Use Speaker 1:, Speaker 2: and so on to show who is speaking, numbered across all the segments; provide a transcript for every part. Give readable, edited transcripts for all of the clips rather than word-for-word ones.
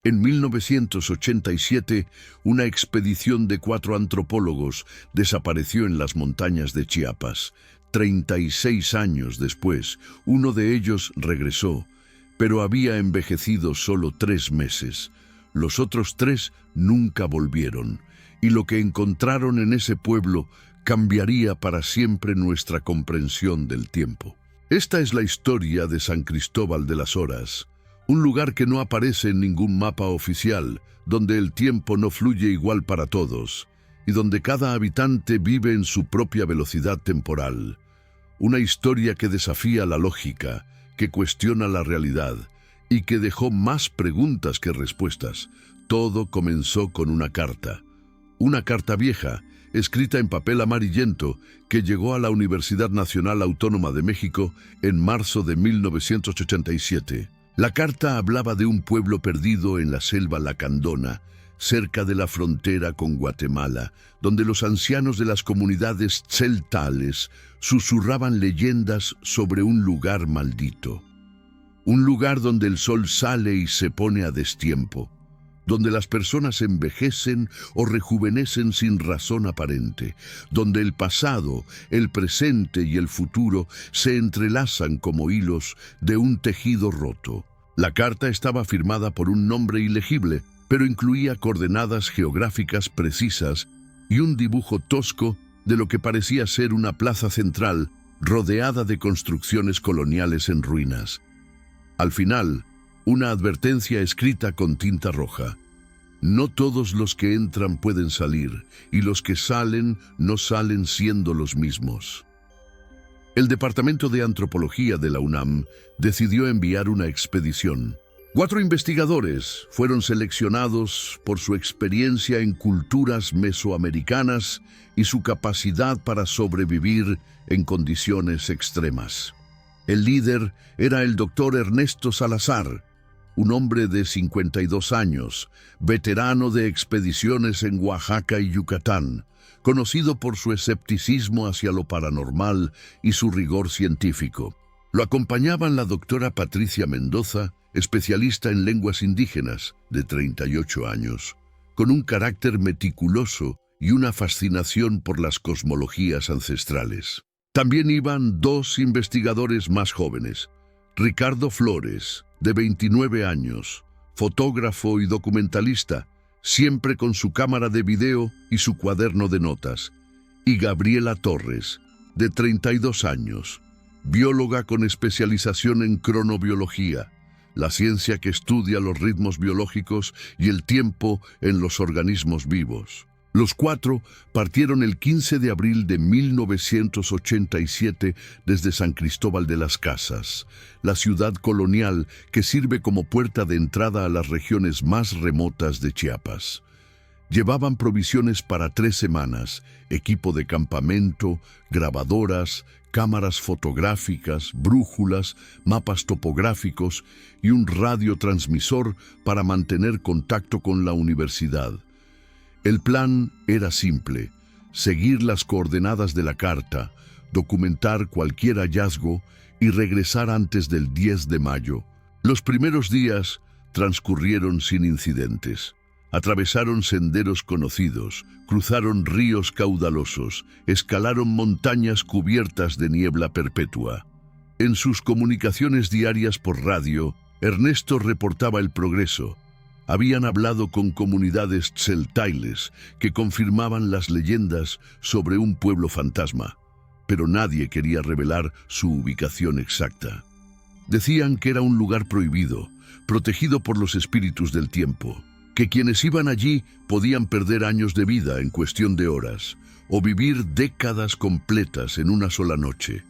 Speaker 1: En 1987, una expedición de 4 antropólogos desapareció en las montañas de Chiapas. 36 años después, uno de ellos regresó, pero había envejecido solo 3 meses. Los otros 3 nunca volvieron, y lo que encontraron en ese pueblo cambiaría para siempre nuestra comprensión del tiempo. Esta es la historia de San Cristóbal de las Horas, un lugar que no aparece en ningún mapa oficial, donde el tiempo no fluye igual para todos, y donde cada habitante vive en su propia velocidad temporal. Una historia que desafía la lógica, que cuestiona la realidad, y que dejó más preguntas que respuestas. Todo comenzó con una carta vieja, escrita en papel amarillento, que llegó a la Universidad Nacional Autónoma de México en marzo de 1987. La carta hablaba de un pueblo perdido en la selva lacandona, cerca de la frontera con Guatemala, donde los ancianos de las comunidades tzeltales susurraban leyendas sobre un lugar maldito. Un lugar donde el sol sale y se pone a destiempo, donde las personas envejecen o rejuvenecen sin razón aparente, donde el pasado, el presente y el futuro se entrelazan como hilos de un tejido roto. La carta estaba firmada por un nombre ilegible, pero incluía coordenadas geográficas precisas y un dibujo tosco de lo que parecía ser una plaza central rodeada de construcciones coloniales en ruinas. Al final, una advertencia escrita con tinta roja. No todos los que entran pueden salir, y los que salen no salen siendo los mismos. El Departamento de Antropología de la UNAM decidió enviar una expedición. 4 investigadores fueron seleccionados por su experiencia en culturas mesoamericanas y su capacidad para sobrevivir en condiciones extremas. El líder era el doctor Ernesto Salazar, un hombre de 52 años, veterano de expediciones en Oaxaca y Yucatán, conocido por su escepticismo hacia lo paranormal y su rigor científico. Lo acompañaban la doctora Patricia Mendoza, especialista en lenguas indígenas, de 38 años, con un carácter meticuloso y una fascinación por las cosmologías ancestrales. También iban 2 investigadores más jóvenes, Ricardo Flores, de 29 años, fotógrafo y documentalista, siempre con su cámara de video y su cuaderno de notas, y Gabriela Torres, de 32 años, bióloga con especialización en cronobiología, la ciencia que estudia los ritmos biológicos y el tiempo en los organismos vivos. Los 4 partieron el 15 de abril de 1987 desde San Cristóbal de las Casas, la ciudad colonial que sirve como puerta de entrada a las regiones más remotas de Chiapas. Llevaban provisiones para 3 semanas, equipo de campamento, grabadoras, cámaras fotográficas, brújulas, mapas topográficos y un radiotransmisor para mantener contacto con la universidad. El plan era simple: seguir las coordenadas de la carta, documentar cualquier hallazgo y regresar antes del 10 de mayo. Los primeros días transcurrieron sin incidentes. Atravesaron senderos conocidos, cruzaron ríos caudalosos, escalaron montañas cubiertas de niebla perpetua. En sus comunicaciones diarias por radio, Ernesto reportaba el progreso. Habían hablado con comunidades tzeltales que confirmaban las leyendas sobre un pueblo fantasma, pero nadie quería revelar su ubicación exacta. Decían que era un lugar prohibido, protegido por los espíritus del tiempo, que quienes iban allí podían perder años de vida en cuestión de horas, o vivir décadas completas en una sola noche.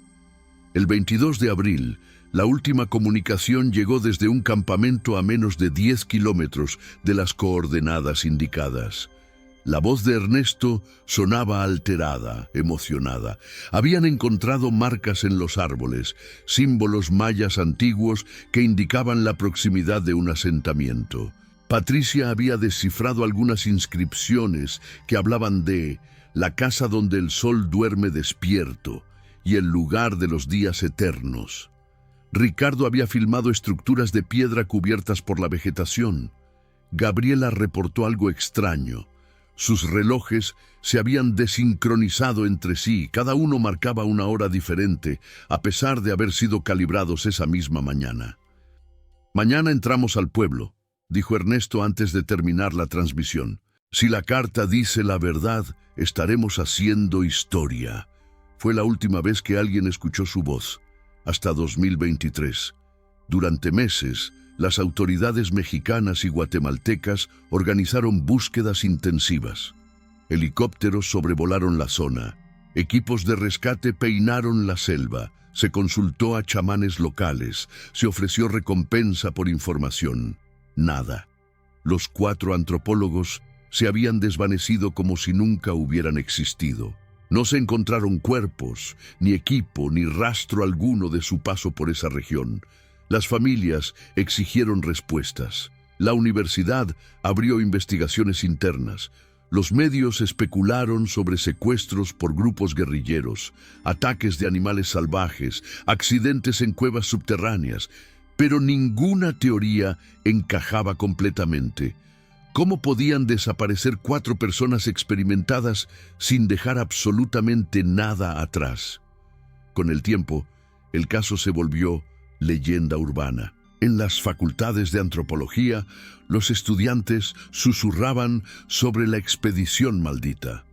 Speaker 1: El 22 de abril, la última comunicación llegó desde un campamento a menos de 10 kilómetros de las coordenadas indicadas. La voz de Ernesto sonaba alterada, emocionada. Habían encontrado marcas en los árboles, símbolos mayas antiguos que indicaban la proximidad de un asentamiento. Patricia había descifrado algunas inscripciones que hablaban de la casa donde el sol duerme despierto y el lugar de los días eternos. Ricardo había filmado estructuras de piedra cubiertas por la vegetación, Gabriela reportó algo extraño. Sus relojes se habían desincronizado entre sí, cada uno marcaba una hora diferente, a pesar de haber sido calibrados esa misma mañana. «Mañana entramos al pueblo», dijo Ernesto antes de terminar la transmisión. «Si la carta dice la verdad, estaremos haciendo historia». Fue la última vez que alguien escuchó su voz, hasta 2023. Durante meses, las autoridades mexicanas y guatemaltecas organizaron búsquedas intensivas. Helicópteros sobrevolaron la zona. Equipos de rescate peinaron la selva. Se consultó a chamanes locales. Se ofreció recompensa por información. Nada. Los 4 antropólogos se habían desvanecido como si nunca hubieran existido. No se encontraron cuerpos, ni equipo, ni rastro alguno de su paso por esa región. Las familias exigieron respuestas. La universidad abrió investigaciones internas. Los medios especularon sobre secuestros por grupos guerrilleros, ataques de animales salvajes, accidentes en cuevas subterráneas, pero ninguna teoría encajaba completamente. ¿Cómo podían desaparecer 4 personas experimentadas sin dejar absolutamente nada atrás? Con el tiempo, el caso se volvió leyenda urbana. En las facultades de antropología, los estudiantes susurraban sobre la expedición maldita.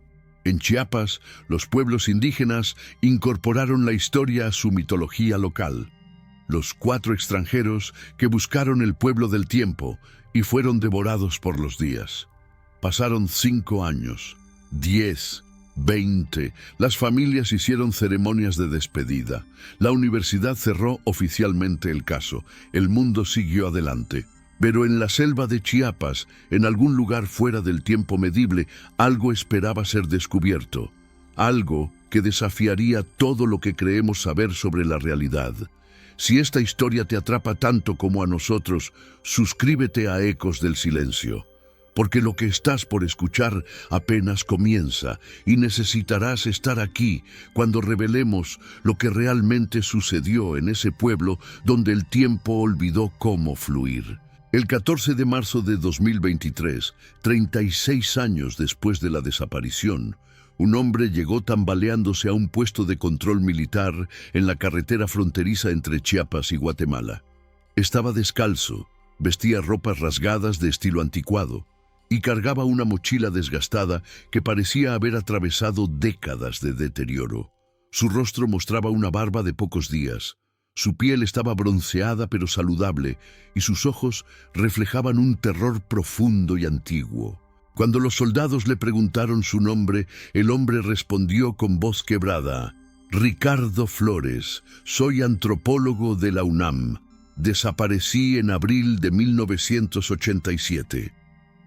Speaker 1: En Chiapas, los pueblos indígenas incorporaron la historia a su mitología local. Los 4 extranjeros que buscaron el pueblo del tiempo y fueron devorados por los días. Pasaron 5 años, 10, 20. Las familias hicieron ceremonias de despedida. La universidad cerró oficialmente el caso. El mundo siguió adelante. Pero en la selva de Chiapas, en algún lugar fuera del tiempo medible, algo esperaba ser descubierto. Algo que desafiaría todo lo que creemos saber sobre la realidad. Si esta historia te atrapa tanto como a nosotros, suscríbete a Ecos del Silencio, porque lo que estás por escuchar apenas comienza y necesitarás estar aquí cuando revelemos lo que realmente sucedió en ese pueblo donde el tiempo olvidó cómo fluir. El 14 de marzo de 2023, 36 años después de la desaparición, un hombre llegó tambaleándose a un puesto de control militar en la carretera fronteriza entre Chiapas y Guatemala. Estaba descalzo, vestía ropas rasgadas de estilo anticuado y cargaba una mochila desgastada que parecía haber atravesado décadas de deterioro. Su rostro mostraba una barba de pocos días. Su piel estaba bronceada pero saludable y sus ojos reflejaban un terror profundo y antiguo. Cuando los soldados le preguntaron su nombre, el hombre respondió con voz quebrada: «Ricardo Flores, soy antropólogo de la UNAM. Desaparecí en abril de 1987.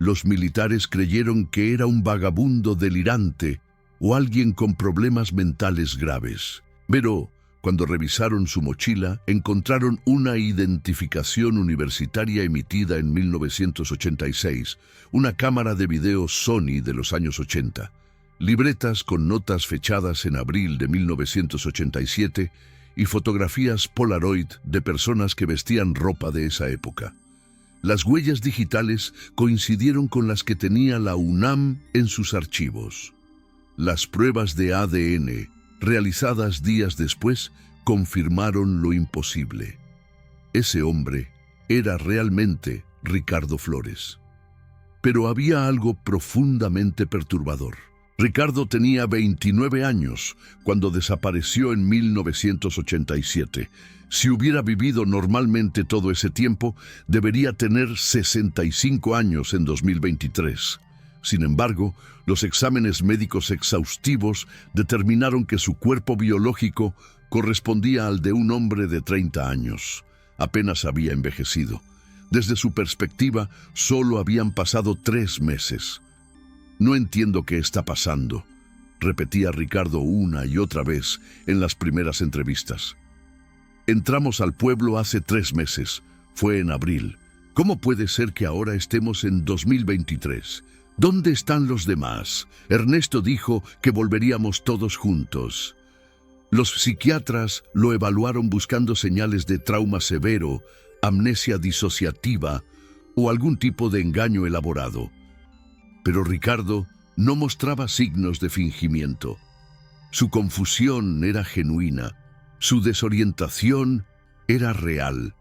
Speaker 1: Los militares creyeron que era un vagabundo delirante o alguien con problemas mentales graves. Pero cuando revisaron su mochila, encontraron una identificación universitaria emitida en 1986, una cámara de video Sony de los años 80, libretas con notas fechadas en abril de 1987 y fotografías Polaroid de personas que vestían ropa de esa época. Las huellas digitales coincidieron con las que tenía la UNAM en sus archivos. Las pruebas de ADN, realizadas días después, confirmaron lo imposible. Ese hombre era realmente Ricardo Flores. Pero había algo profundamente perturbador. Ricardo tenía 29 años cuando desapareció en 1987. Si hubiera vivido normalmente todo ese tiempo, debería tener 65 años en 2023. Sin embargo, los exámenes médicos exhaustivos determinaron que su cuerpo biológico correspondía al de un hombre de 30 años. Apenas había envejecido. Desde su perspectiva, solo habían pasado 3 meses. «No entiendo qué está pasando», repetía Ricardo una y otra vez en las primeras entrevistas. «Entramos al pueblo hace 3 meses. Fue en abril. ¿Cómo puede ser que ahora estemos en 2023? ¿Dónde están los demás? Ernesto dijo que volveríamos todos juntos». Los psiquiatras lo evaluaron buscando señales de trauma severo, amnesia disociativa o algún tipo de engaño elaborado. Pero Ricardo no mostraba signos de fingimiento. Su confusión era genuina, su desorientación era real.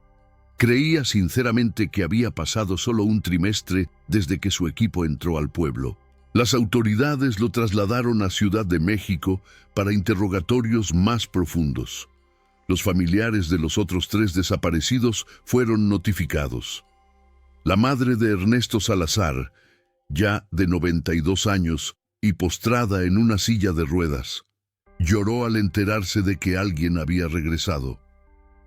Speaker 1: Creía sinceramente que había pasado solo un trimestre desde que su equipo entró al pueblo. Las autoridades lo trasladaron a Ciudad de México para interrogatorios más profundos. Los familiares de los otros 3 desaparecidos fueron notificados. La madre de Ernesto Salazar, ya de 92 años y postrada en una silla de ruedas, lloró al enterarse de que alguien había regresado.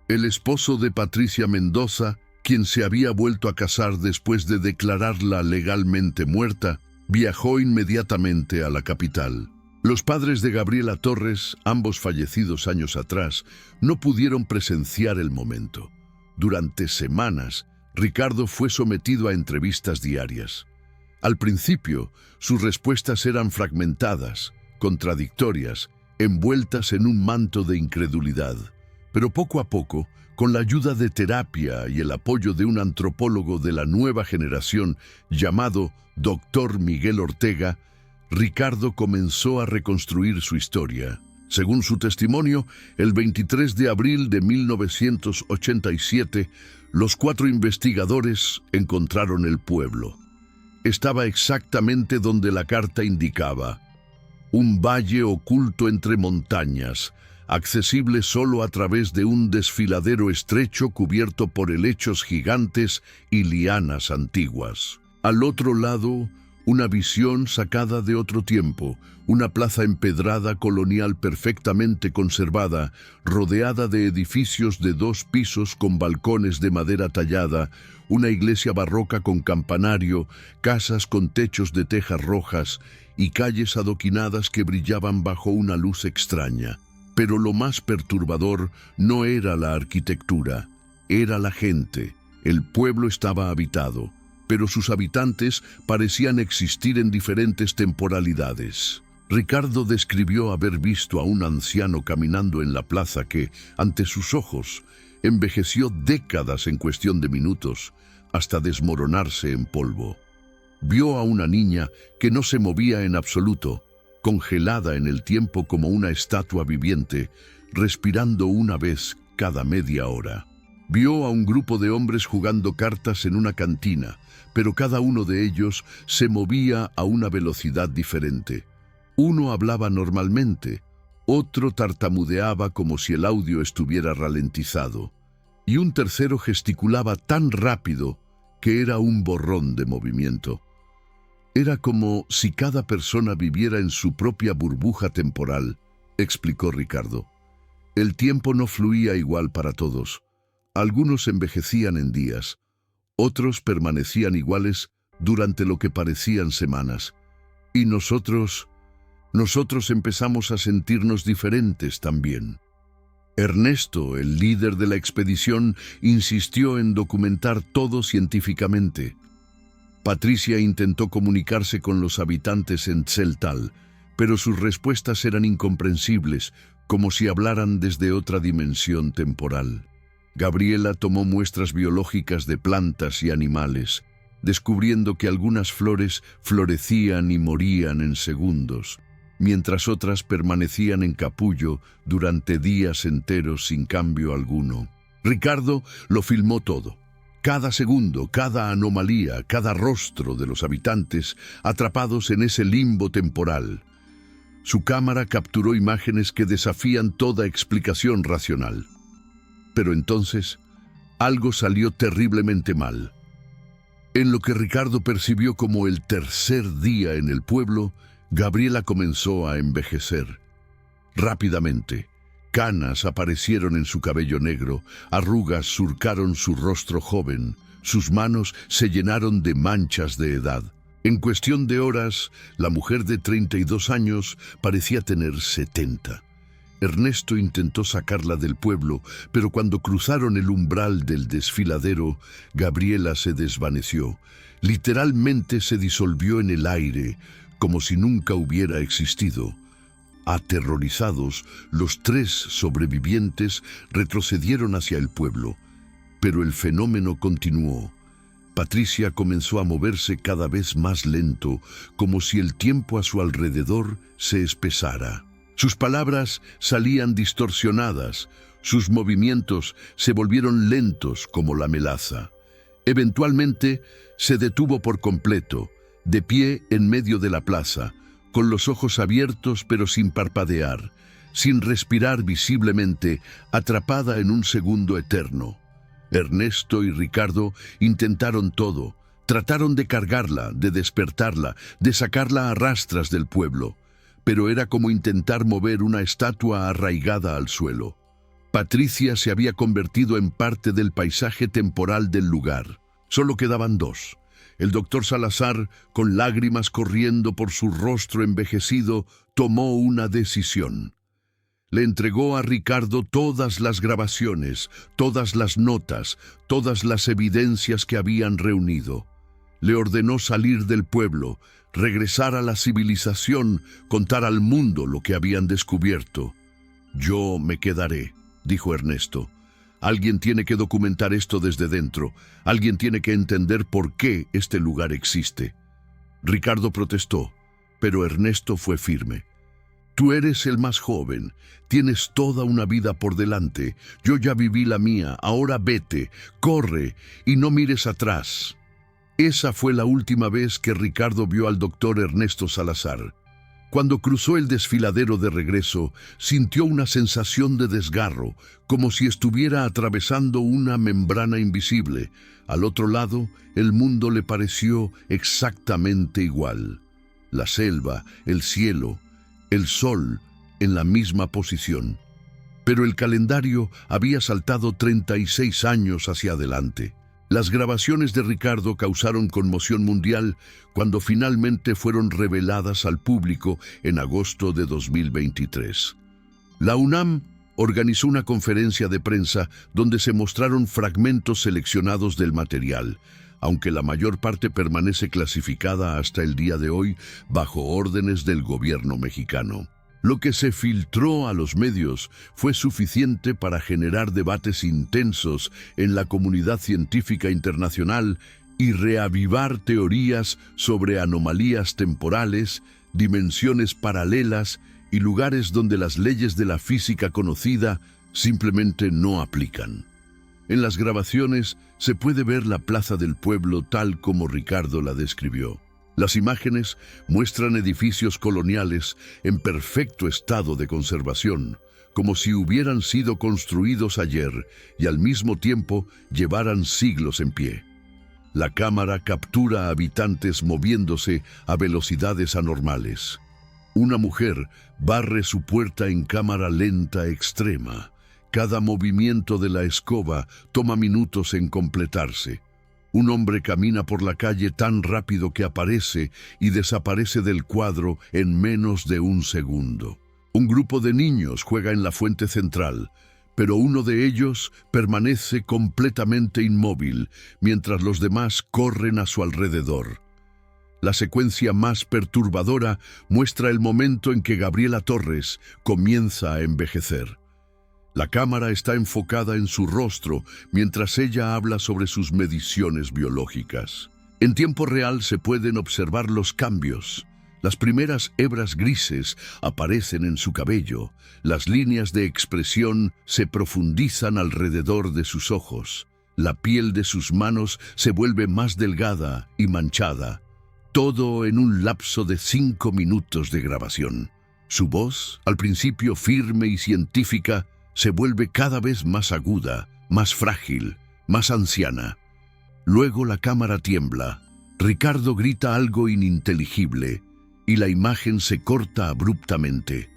Speaker 1: El esposo de Patricia Mendoza, quien se había vuelto a casar después de declararla legalmente muerta, viajó inmediatamente a la capital. Los padres de Gabriela Torres, ambos fallecidos años atrás, no pudieron presenciar el momento. Durante semanas, Ricardo fue sometido a entrevistas diarias. Al principio, sus respuestas eran fragmentadas, contradictorias, envueltas en un manto de incredulidad. Pero poco a poco, con la ayuda de terapia y el apoyo de un antropólogo de la nueva generación llamado Dr. Miguel Ortega, Ricardo comenzó a reconstruir su historia. Según su testimonio, el 23 de abril de 1987, los 4 investigadores encontraron el pueblo. Estaba exactamente donde la carta indicaba: un valle oculto entre montañas, accesible solo a través de un desfiladero estrecho cubierto por helechos gigantes y lianas antiguas. Al otro lado, una visión sacada de otro tiempo, una plaza empedrada colonial perfectamente conservada, rodeada de edificios de 2 pisos con balcones de madera tallada, una iglesia barroca con campanario, casas con techos de tejas rojas y calles adoquinadas que brillaban bajo una luz extraña. Pero lo más perturbador no era la arquitectura, era la gente. El pueblo estaba habitado, pero sus habitantes parecían existir en diferentes temporalidades. Ricardo describió haber visto a un anciano caminando en la plaza que, ante sus ojos, envejeció décadas en cuestión de minutos, hasta desmoronarse en polvo. Vio a una niña que no se movía en absoluto, congelada en el tiempo como una estatua viviente, respirando una vez cada media hora. Vio a un grupo de hombres jugando cartas en una cantina, pero cada uno de ellos se movía a una velocidad diferente. Uno hablaba normalmente, otro tartamudeaba como si el audio estuviera ralentizado, y un tercero gesticulaba tan rápido que era un borrón de movimiento. Era como si cada persona viviera en su propia burbuja temporal, explicó Ricardo. El tiempo no fluía igual para todos. Algunos envejecían en días, otros permanecían iguales durante lo que parecían semanas. Y nosotros empezamos a sentirnos diferentes también. Ernesto, el líder de la expedición, insistió en documentar todo científicamente. Patricia intentó comunicarse con los habitantes en Tzeltal, pero sus respuestas eran incomprensibles, como si hablaran desde otra dimensión temporal. Gabriela tomó muestras biológicas de plantas y animales, descubriendo que algunas flores florecían y morían en segundos, mientras otras permanecían en capullo durante días enteros sin cambio alguno. Ricardo lo filmó todo. Cada segundo, cada anomalía, cada rostro de los habitantes atrapados en ese limbo temporal. Su cámara capturó imágenes que desafían toda explicación racional. Pero entonces, algo salió terriblemente mal. En lo que Ricardo percibió como el tercer día en el pueblo, Gabriela comenzó a envejecer. Rápidamente, canas aparecieron en su cabello negro, arrugas surcaron su rostro joven, sus manos se llenaron de manchas de edad. En cuestión de horas, la mujer de 32 años parecía tener 70. Ernesto intentó sacarla del pueblo, pero cuando cruzaron el umbral del desfiladero, Gabriela se desvaneció. Literalmente se disolvió en el aire, como si nunca hubiera existido. Aterrorizados, los 3 sobrevivientes retrocedieron hacia el pueblo, pero el fenómeno continuó. Patricia comenzó a moverse cada vez más lento, como si el tiempo a su alrededor se espesara. Sus palabras salían distorsionadas, sus movimientos se volvieron lentos como la melaza. Eventualmente se detuvo por completo, de pie en medio de la plaza, con los ojos abiertos pero sin parpadear, sin respirar visiblemente, atrapada en un segundo eterno. Ernesto y Ricardo intentaron todo. Trataron de cargarla, de despertarla, de sacarla a rastras del pueblo. Pero era como intentar mover una estatua arraigada al suelo. Patricia se había convertido en parte del paisaje temporal del lugar. Solo quedaban dos. El doctor Salazar, con lágrimas corriendo por su rostro envejecido, tomó una decisión. Le entregó a Ricardo todas las grabaciones, todas las notas, todas las evidencias que habían reunido. Le ordenó salir del pueblo, regresar a la civilización, contar al mundo lo que habían descubierto. «Yo me quedaré», dijo Ernesto. «Alguien tiene que documentar esto desde dentro. Alguien tiene que entender por qué este lugar existe». Ricardo protestó, pero Ernesto fue firme. «Tú eres el más joven, tienes toda una vida por delante. Yo ya viví la mía, ahora vete, corre y no mires atrás». Esa fue la última vez que Ricardo vio al doctor Ernesto Salazar. Cuando cruzó el desfiladero de regreso, sintió una sensación de desgarro, como si estuviera atravesando una membrana invisible. Al otro lado, el mundo le pareció exactamente igual. La selva, el cielo, el sol, en la misma posición. Pero el calendario había saltado 36 años hacia adelante. Las grabaciones de Ricardo causaron conmoción mundial cuando finalmente fueron reveladas al público en agosto de 2023. La UNAM organizó una conferencia de prensa donde se mostraron fragmentos seleccionados del material, aunque la mayor parte permanece clasificada hasta el día de hoy bajo órdenes del gobierno mexicano. Lo que se filtró a los medios fue suficiente para generar debates intensos en la comunidad científica internacional y reavivar teorías sobre anomalías temporales, dimensiones paralelas y lugares donde las leyes de la física conocida simplemente no aplican. En las grabaciones se puede ver la plaza del pueblo tal como Ricardo la describió. Las imágenes muestran edificios coloniales en perfecto estado de conservación, como si hubieran sido construidos ayer y al mismo tiempo llevaran siglos en pie. La cámara captura a habitantes moviéndose a velocidades anormales. Una mujer barre su puerta en cámara lenta extrema. Cada movimiento de la escoba toma minutos en completarse. Un hombre camina por la calle tan rápido que aparece y desaparece del cuadro en menos de un segundo. Un grupo de niños juega en la fuente central, pero uno de ellos permanece completamente inmóvil, mientras los demás corren a su alrededor. La secuencia más perturbadora muestra el momento en que Gabriela Torres comienza a envejecer. La cámara está enfocada en su rostro mientras ella habla sobre sus mediciones biológicas. En tiempo real se pueden observar los cambios. Las primeras hebras grises aparecen en su cabello. Las líneas de expresión se profundizan alrededor de sus ojos. La piel de sus manos se vuelve más delgada y manchada. Todo en un lapso de 5 minutos de grabación. Su voz, al principio firme y científica, se vuelve cada vez más aguda, más frágil, más anciana. Luego la cámara tiembla. Ricardo grita algo ininteligible y la imagen se corta abruptamente.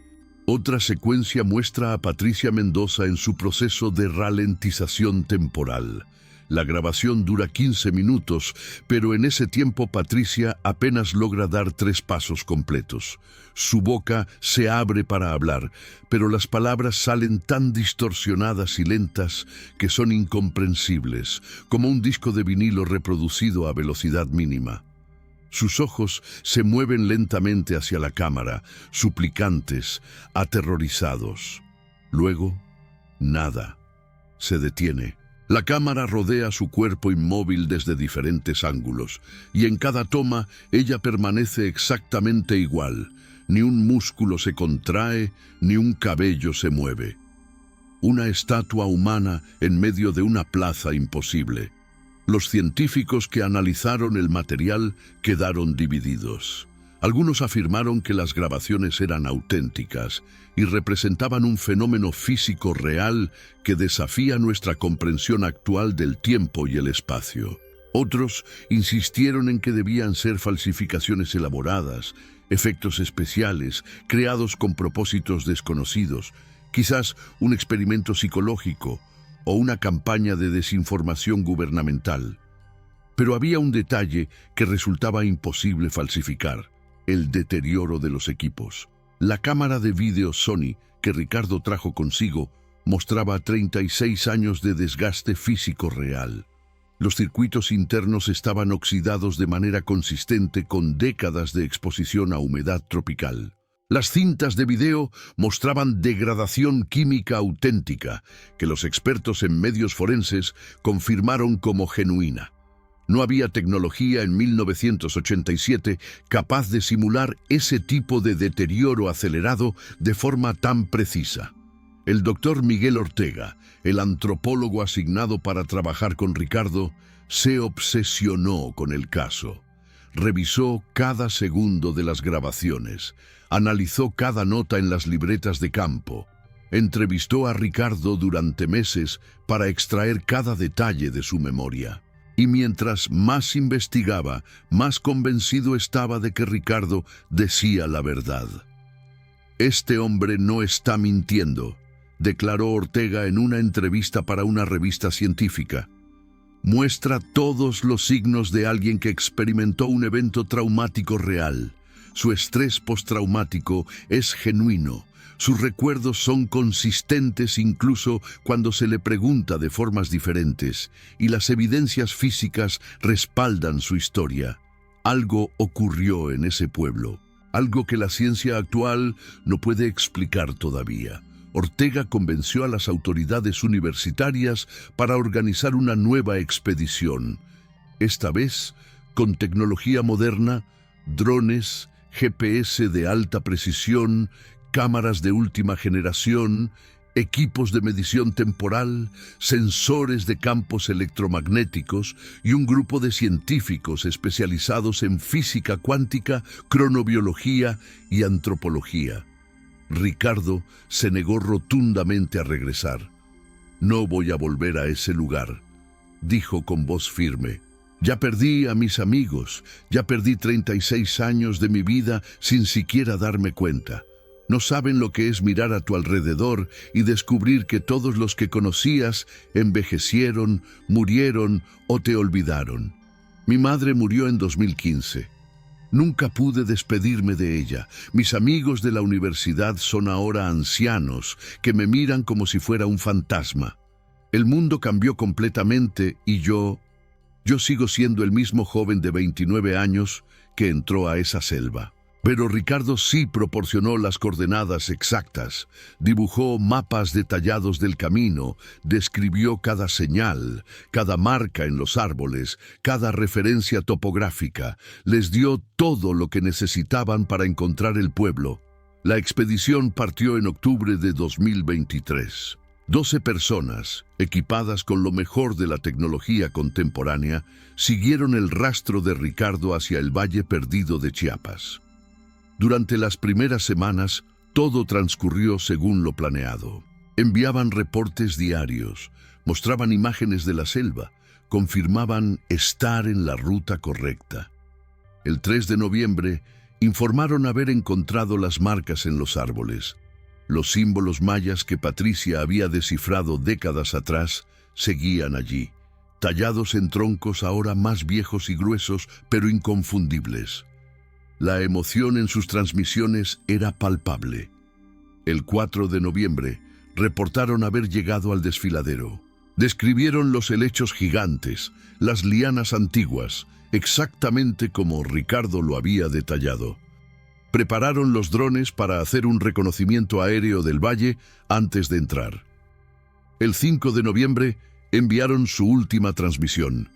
Speaker 1: Otra secuencia muestra a Patricia Mendoza en su proceso de ralentización temporal. La grabación dura 15 minutos, pero en ese tiempo Patricia apenas logra dar 3 pasos completos. Su boca se abre para hablar, pero las palabras salen tan distorsionadas y lentas que son incomprensibles, como un disco de vinilo reproducido a velocidad mínima. Sus ojos se mueven lentamente hacia la cámara, suplicantes, aterrorizados. Luego, nada. Se detiene. La cámara rodea su cuerpo inmóvil desde diferentes ángulos, y en cada toma ella permanece exactamente igual. Ni un músculo se contrae, ni un cabello se mueve. Una estatua humana en medio de una plaza imposible. Los científicos que analizaron el material quedaron divididos. Algunos afirmaron que las grabaciones eran auténticas y representaban un fenómeno físico real que desafía nuestra comprensión actual del tiempo y el espacio. Otros insistieron en que debían ser falsificaciones elaboradas, efectos especiales, creados con propósitos desconocidos, quizás un experimento psicológico o una campaña de desinformación gubernamental. Pero había un detalle que resultaba imposible falsificar: el deterioro de los equipos. La cámara de vídeo Sony que Ricardo trajo consigo mostraba 36 años de desgaste físico real. Los circuitos internos estaban oxidados de manera consistente con décadas de exposición a humedad tropical. Las cintas de video mostraban degradación química auténtica, que los expertos en medios forenses confirmaron como genuina. No había tecnología en 1987 capaz de simular ese tipo de deterioro acelerado de forma tan precisa. El doctor Miguel Ortega, el antropólogo asignado para trabajar con Ricardo, se obsesionó con el caso. Revisó cada segundo de las grabaciones, analizó cada nota en las libretas de campo, entrevistó a Ricardo durante meses para extraer cada detalle de su memoria. Y mientras más investigaba, más convencido estaba de que Ricardo decía la verdad. «Este hombre no está mintiendo», declaró Ortega en una entrevista para una revista científica. «Muestra todos los signos de alguien que experimentó un evento traumático real. Su estrés postraumático es genuino. Sus recuerdos son consistentes incluso cuando se le pregunta de formas diferentes, y las evidencias físicas respaldan su historia. Algo ocurrió en ese pueblo, algo que la ciencia actual no puede explicar todavía». Ortega convenció a las autoridades universitarias para organizar una nueva expedición. Esta vez, con tecnología moderna, drones, GPS de alta precisión, cámaras de última generación, equipos de medición temporal, sensores de campos electromagnéticos y un grupo de científicos especializados en física cuántica, cronobiología y antropología. Ricardo se negó rotundamente a regresar. «No voy a volver a ese lugar», dijo con voz firme. «Ya perdí a mis amigos, ya perdí 36 años de mi vida sin siquiera darme cuenta. No saben lo que es mirar a tu alrededor y descubrir que todos los que conocías envejecieron, murieron o te olvidaron. Mi madre murió en 2015. Nunca pude despedirme de ella. Mis amigos de la universidad son ahora ancianos que me miran como si fuera un fantasma. El mundo cambió completamente y yo sigo siendo el mismo joven de 29 años que entró a esa selva». Pero Ricardo sí proporcionó las coordenadas exactas, dibujó mapas detallados del camino, describió cada señal, cada marca en los árboles, cada referencia topográfica, les dio todo lo que necesitaban para encontrar el pueblo. La expedición partió en octubre de 2023. 12 personas, equipadas con lo mejor de la tecnología contemporánea, siguieron el rastro de Ricardo hacia el Valle Perdido de Chiapas. Durante las primeras semanas, todo transcurrió según lo planeado. Enviaban reportes diarios, mostraban imágenes de la selva, confirmaban estar en la ruta correcta. El 3 de noviembre, informaron haber encontrado las marcas en los árboles. Los símbolos mayas que Patricia había descifrado décadas atrás seguían allí, tallados en troncos ahora más viejos y gruesos, pero inconfundibles. La emoción en sus transmisiones era palpable. El 4 de noviembre, reportaron haber llegado al desfiladero. Describieron los helechos gigantes, las lianas antiguas, exactamente como Ricardo lo había detallado. Prepararon los drones para hacer un reconocimiento aéreo del valle antes de entrar. El 5 de noviembre, Enviaron su última transmisión.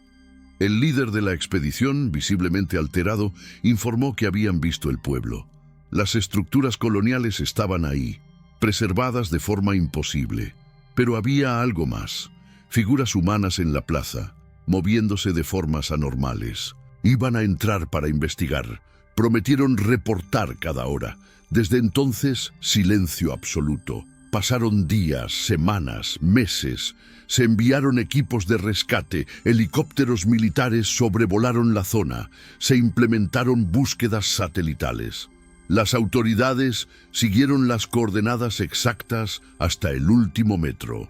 Speaker 1: El líder de la expedición, visiblemente alterado, informó que habían visto el pueblo. Las estructuras coloniales estaban ahí, preservadas de forma imposible. Pero había algo más. Figuras humanas en la plaza, moviéndose de formas anormales. Iban a entrar para investigar. Prometieron reportar cada hora. Desde entonces, silencio absoluto. Pasaron días, semanas, meses. Se enviaron equipos de rescate, helicópteros militares sobrevolaron la zona. Se implementaron búsquedas satelitales. Las autoridades siguieron las coordenadas exactas hasta el último metro.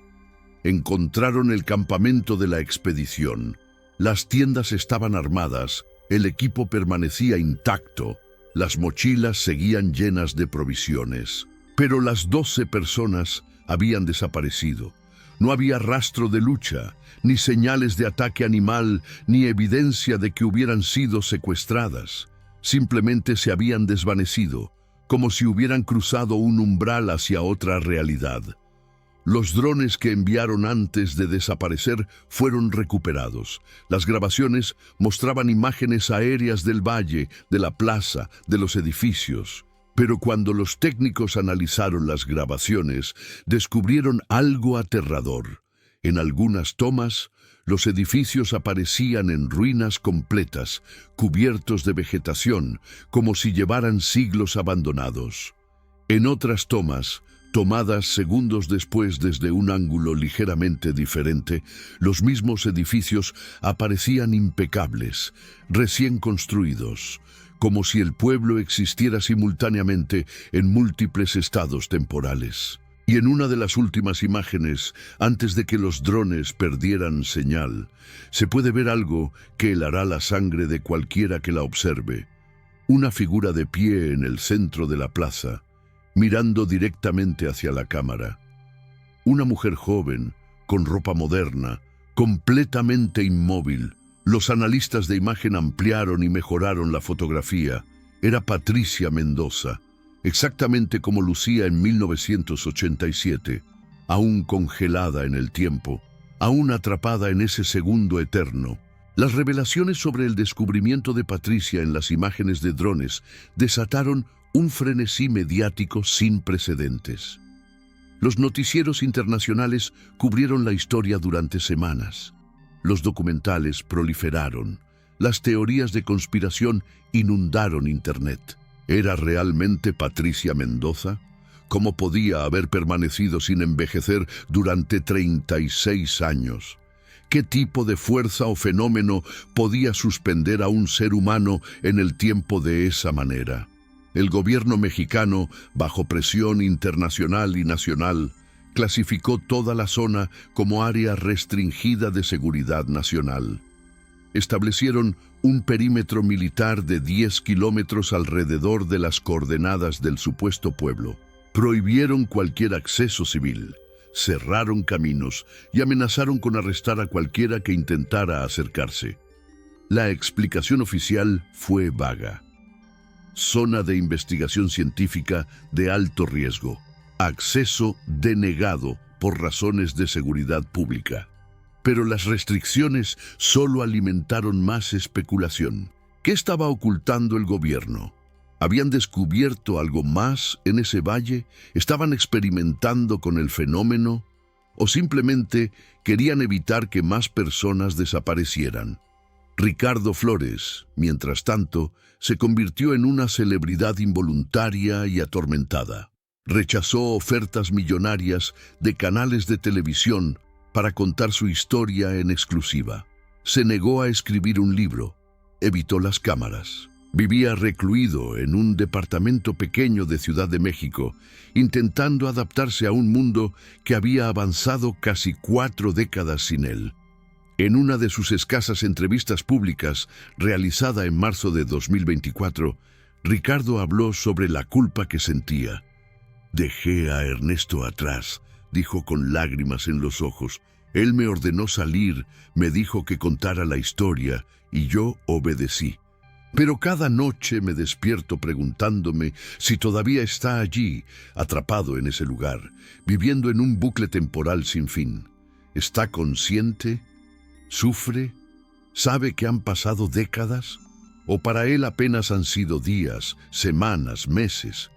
Speaker 1: Encontraron el campamento de la expedición. Las tiendas estaban armadas, el equipo permanecía intacto, las mochilas seguían llenas de provisiones. Pero las 12 personas habían desaparecido. No había rastro de lucha, ni señales de ataque animal, ni evidencia de que hubieran sido secuestradas. Simplemente se habían desvanecido, como si hubieran cruzado un umbral hacia otra realidad. Los drones que enviaron antes de desaparecer fueron recuperados. Las grabaciones mostraban imágenes aéreas del valle, de la plaza, de los edificios. Pero cuando los técnicos analizaron las grabaciones, descubrieron algo aterrador. En algunas tomas, los edificios aparecían en ruinas completas, cubiertos de vegetación, como si llevaran siglos abandonados. En otras tomas, tomadas segundos después desde un ángulo ligeramente diferente, los mismos edificios aparecían impecables, recién construidos, como si el pueblo existiera simultáneamente en múltiples estados temporales. Y en una de las últimas imágenes, antes de que los drones perdieran señal, se puede ver algo que helará la sangre de cualquiera que la observe. Una figura de pie en el centro de la plaza, mirando directamente hacia la cámara. Una mujer joven, con ropa moderna, completamente inmóvil. Los analistas de imagen ampliaron y mejoraron la fotografía. Era Patricia Mendoza, exactamente como lucía en 1987, aún congelada en el tiempo, aún atrapada en ese segundo eterno. Las revelaciones sobre el descubrimiento de Patricia en las imágenes de drones desataron un frenesí mediático sin precedentes. Los noticieros internacionales cubrieron la historia durante semanas. Los documentales proliferaron. Las teorías de conspiración inundaron Internet. ¿Era realmente Patricia Mendoza? ¿Cómo podía haber permanecido sin envejecer durante 36 años? ¿Qué tipo de fuerza o fenómeno podía suspender a un ser humano en el tiempo de esa manera? El gobierno mexicano, bajo presión internacional y nacional, clasificó toda la zona como área restringida de seguridad nacional. Establecieron un perímetro militar de 10 kilómetros alrededor de las coordenadas del supuesto pueblo. Prohibieron cualquier acceso civil, cerraron caminos y amenazaron con arrestar a cualquiera que intentara acercarse. La explicación oficial fue vaga. Zona de investigación científica de alto riesgo. Acceso denegado por razones de seguridad pública. Pero las restricciones solo alimentaron más especulación. ¿Qué estaba ocultando el gobierno? ¿Habían descubierto algo más en ese valle? ¿Estaban experimentando con el fenómeno? ¿O simplemente querían evitar que más personas desaparecieran? Ricardo Flores, mientras tanto, se convirtió en una celebridad involuntaria y atormentada. Rechazó ofertas millonarias de canales de televisión para contar su historia en exclusiva. Se negó a escribir un libro. Evitó las cámaras. Vivía recluido en un departamento pequeño de Ciudad de México, intentando adaptarse a un mundo que había avanzado casi 4 décadas sin él. En una de sus escasas entrevistas públicas, realizada en marzo de 2024, Ricardo habló sobre la culpa que sentía. «Dejé a Ernesto atrás», dijo con lágrimas en los ojos. «Él me ordenó salir, me dijo que contara la historia, y yo obedecí. Pero cada noche me despierto preguntándome si todavía está allí, atrapado en ese lugar, viviendo en un bucle temporal sin fin. ¿Está consciente? ¿Sufre? ¿Sabe que han pasado décadas? ¿O para él apenas han sido días, semanas, meses?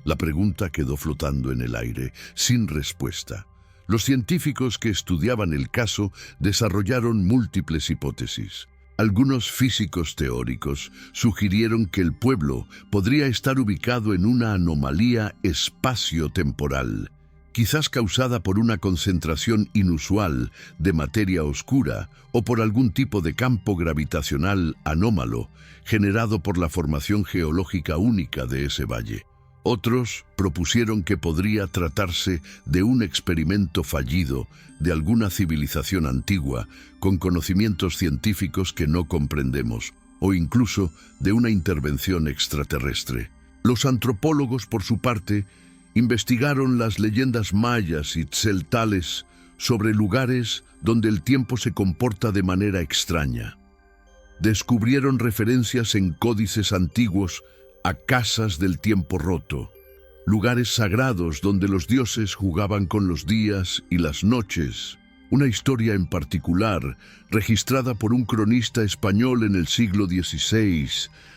Speaker 1: La pregunta quedó flotando en el aire, sin respuesta. Los científicos que estudiaban el caso desarrollaron múltiples hipótesis. Algunos físicos teóricos sugirieron que el pueblo podría estar ubicado en una anomalía espacio-temporal, quizás causada por una concentración inusual de materia oscura o por algún tipo de campo gravitacional anómalo generado por la formación geológica única de ese valle. Otros propusieron que podría tratarse de un experimento fallido de alguna civilización antigua con conocimientos científicos que no comprendemos, o incluso de una intervención extraterrestre. Los antropólogos, por su parte, investigaron las leyendas mayas y tzeltales sobre lugares donde el tiempo se comporta de manera extraña. Descubrieron referencias en códices antiguos a casas del tiempo roto, lugares sagrados donde los dioses jugaban con los días y las noches. Una historia en particular, registrada por un cronista español en el siglo XVI,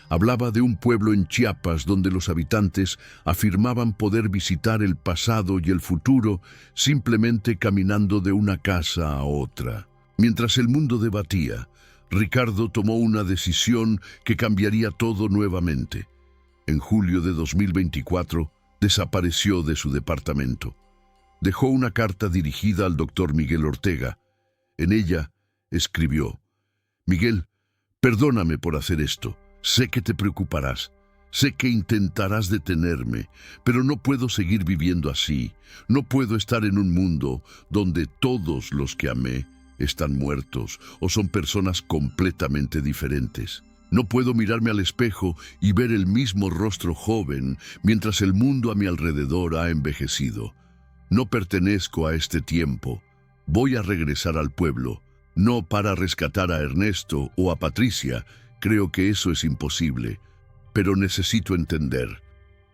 Speaker 1: hablaba de un pueblo en Chiapas donde los habitantes afirmaban poder visitar el pasado y el futuro simplemente caminando de una casa a otra. Mientras el mundo debatía, Ricardo tomó una decisión que cambiaría todo nuevamente. En julio de 2024, desapareció de su departamento. Dejó una carta dirigida al doctor Miguel Ortega. En ella escribió: «Miguel, perdóname por hacer esto. Sé que te preocuparás. Sé que intentarás detenerme, pero no puedo seguir viviendo así. No puedo estar en un mundo donde todos los que amé están muertos o son personas completamente diferentes. No puedo mirarme al espejo y ver el mismo rostro joven mientras el mundo a mi alrededor ha envejecido. No pertenezco a este tiempo. Voy a regresar al pueblo, no para rescatar a Ernesto o a Patricia. Creo que eso es imposible, pero necesito entender.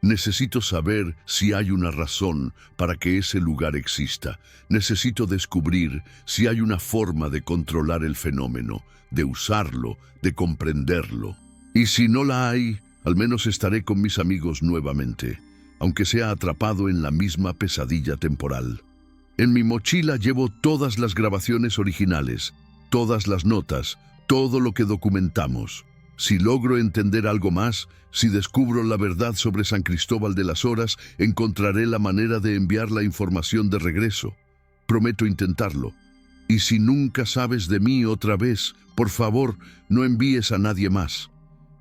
Speaker 1: Necesito saber si hay una razón para que ese lugar exista. Necesito descubrir si hay una forma de controlar el fenómeno, de usarlo, de comprenderlo. Y si no la hay, al menos estaré con mis amigos nuevamente, aunque sea atrapado en la misma pesadilla temporal. En mi mochila llevo todas las grabaciones originales, todas las notas, todo lo que documentamos. Si logro entender algo más, si descubro la verdad sobre San Cristóbal de las Horas, encontraré la manera de enviar la información de regreso. Prometo intentarlo. Y si nunca sabes de mí otra vez, por favor, no envíes a nadie más.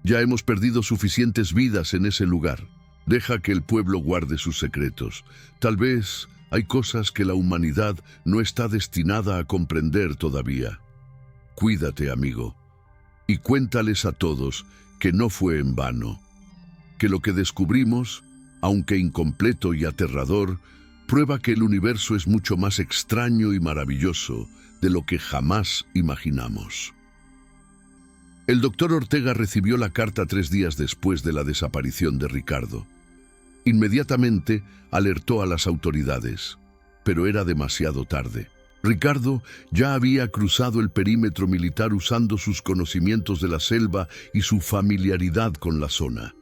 Speaker 1: Ya hemos perdido suficientes vidas en ese lugar. Deja que el pueblo guarde sus secretos. Tal vez hay cosas que la humanidad no está destinada a comprender todavía. Cuídate, amigo. Y cuéntales a todos que no fue en vano, que lo que descubrimos, aunque incompleto y aterrador, prueba que el universo es mucho más extraño y maravilloso de lo que jamás imaginamos. El doctor Ortega recibió la carta 3 días después de la desaparición de Ricardo. Inmediatamente alertó a las autoridades, pero era demasiado tarde. Ricardo ya había cruzado el perímetro militar usando sus conocimientos de la selva y su familiaridad con la zona.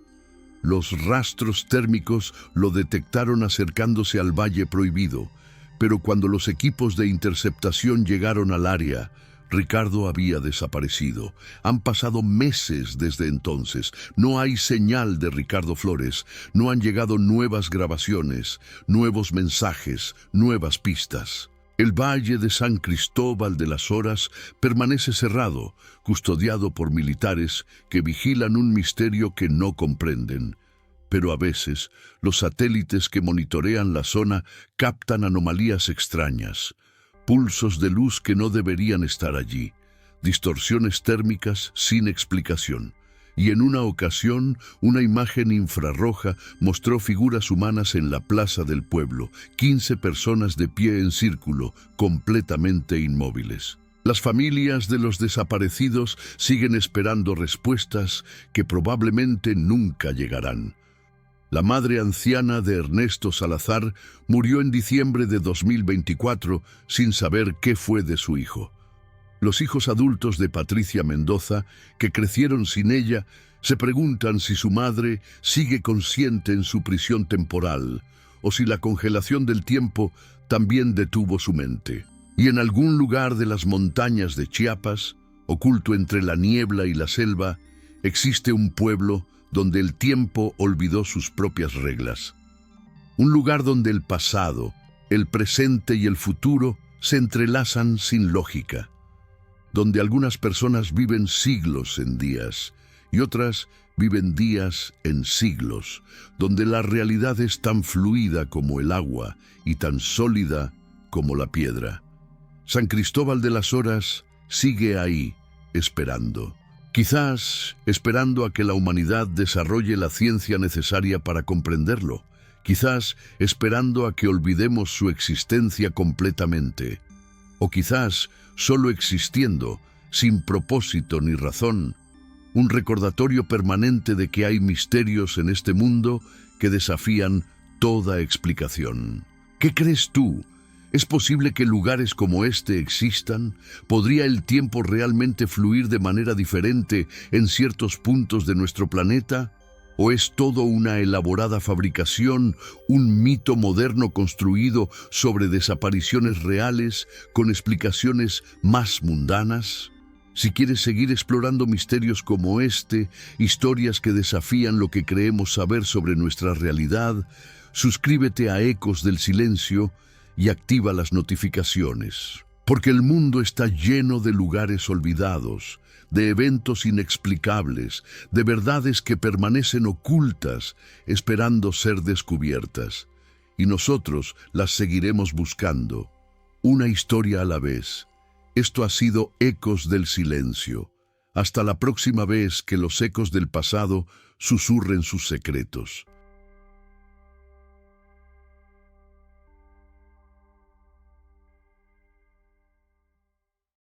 Speaker 1: Los rastros térmicos lo detectaron acercándose al Valle Prohibido, pero cuando los equipos de interceptación llegaron al área, Ricardo había desaparecido. Han pasado meses desde entonces. No hay señal de Ricardo Flores. No han llegado nuevas grabaciones, nuevos mensajes, nuevas pistas. El Valle de San Cristóbal de las Horas permanece cerrado, custodiado por militares que vigilan un misterio que no comprenden. Pero a veces, los satélites que monitorean la zona captan anomalías extrañas, pulsos de luz que no deberían estar allí, distorsiones térmicas sin explicación. Y en una ocasión, una imagen infrarroja mostró figuras humanas en la plaza del pueblo, 15 personas de pie en círculo, completamente inmóviles. Las familias de los desaparecidos siguen esperando respuestas que probablemente nunca llegarán. La madre anciana de Ernesto Salazar murió en diciembre de 2024 sin saber qué fue de su hijo. Los hijos adultos de Patricia Mendoza, que crecieron sin ella, se preguntan si su madre sigue consciente en su prisión temporal o si la congelación del tiempo también detuvo su mente. Y en algún lugar de las montañas de Chiapas, oculto entre la niebla y la selva, existe un pueblo donde el tiempo olvidó sus propias reglas. Un lugar donde el pasado, el presente y el futuro se entrelazan sin lógica. Donde algunas personas viven siglos en días y otras viven días en siglos. Donde la realidad es tan fluida como el agua y tan sólida como la piedra. San Cristóbal de las Horas sigue ahí, esperando. Quizás esperando a que la humanidad desarrolle la ciencia necesaria para comprenderlo. Quizás esperando a que olvidemos su existencia completamente. O quizás solo existiendo, sin propósito ni razón. Un recordatorio permanente de que hay misterios en este mundo que desafían toda explicación. ¿Qué crees tú? ¿Es posible que lugares como este existan? ¿Podría el tiempo realmente fluir de manera diferente en ciertos puntos de nuestro planeta? ¿O es todo una elaborada fabricación, un mito moderno construido sobre desapariciones reales con explicaciones más mundanas? Si quieres seguir explorando misterios como este, historias que desafían lo que creemos saber sobre nuestra realidad, suscríbete a Ecos del Silencio y activa las notificaciones. Porque el mundo está lleno de lugares olvidados, de eventos inexplicables, de verdades que permanecen ocultas, esperando ser descubiertas. Y nosotros las seguiremos buscando, una historia a la vez. Esto ha sido Ecos del Silencio. Hasta la próxima vez que los ecos del pasado susurren sus secretos.